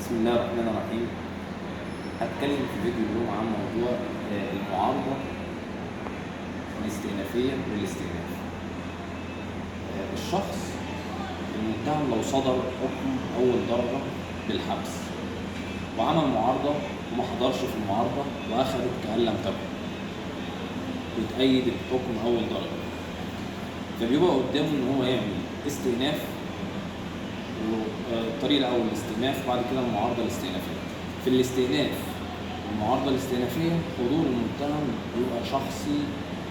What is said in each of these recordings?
بسم الله الرحمن الرحيم. هتكلم في فيديو اليوم عن موضوع المعارضة الاستئنافية والاستئناف. الشخص المتهم لو صدر حكم أول درجة بالحبس وعمل معارضة وما حضرش في المعارضة وأخذت كأن لم تكن بتأيد الحكم أول درجة، فبيبقى قدامه إن هو يعمل استئناف، والطريق الأول الاستئناف وبعد كده المعارضة الاستئنافية. في الاستئناف المعارضة الاستئنافية حضور المتهم بيبقى شخصي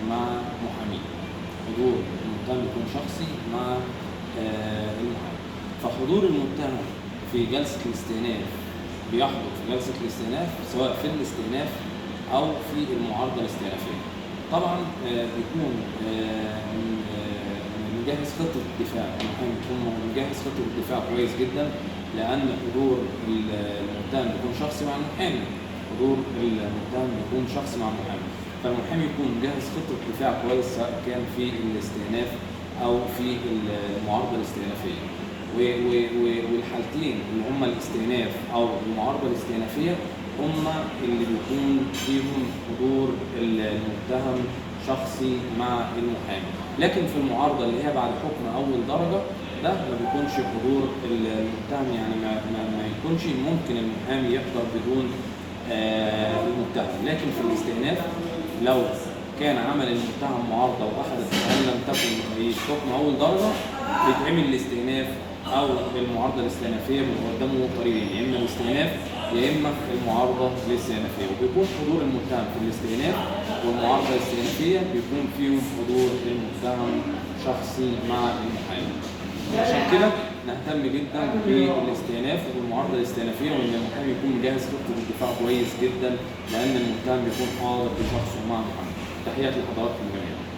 مع محامي، حضور المتهم يكون شخصي مع المحامي. فحضور المتهم في جلسة الاستئناف بيحضر في جلسة الاستئناف سواء في الاستئناف أو في المعارضة الاستئنافية. طبعا بيكون مجهز خطة الدفاع، المحامي بيكون مجهز خطة الدفاع كويس جدا، لأن حضور المتهم بيكون شخصي مع المحامي، حضور المتهم بيكون شخصي مع المحامي، فالمحامي يكون مجهز خطة دفاع كويس سواء كان في الاستئناف أو في المعارضة الاستئنافية. والحالتين اللي هما الاستئناف أو المعارضة الاستئنافية هما اللي بيكون فيهم حضور المتهم شخصي مع المحامي. لكن في المعارضة اللي هي بعد حكم أول درجة ده ما بيكونش حضور المتهم، يعني ما يكونش ممكن المحامي يحضر بدون المتهم. لكن في الاستئناف لو كان عمل المتهم معارضة وأخذت أن لم تكن حكم أول درجة بيتعمل الاستئناف أو المعارضة الاستئنافية، بيبقى قدامه طريقين، يا إما الاستئناف يا إما المعارضة الاستئنافية. وبيكون حضور المتهم في الاستئناف والمعارضة الاستئنافية بيكون فيهم حضور المتهم شخصي مع المحامي. عشان كده نهتم جدا بالاستئناف والمعارضة الاستئنافية، وإن المحامي يكون مجهز خطة الدفاع كويس جدا، لأن المتهم بيكون حاضر بشخصه مع المحامي. تحياتي لحضراتكم جميعا.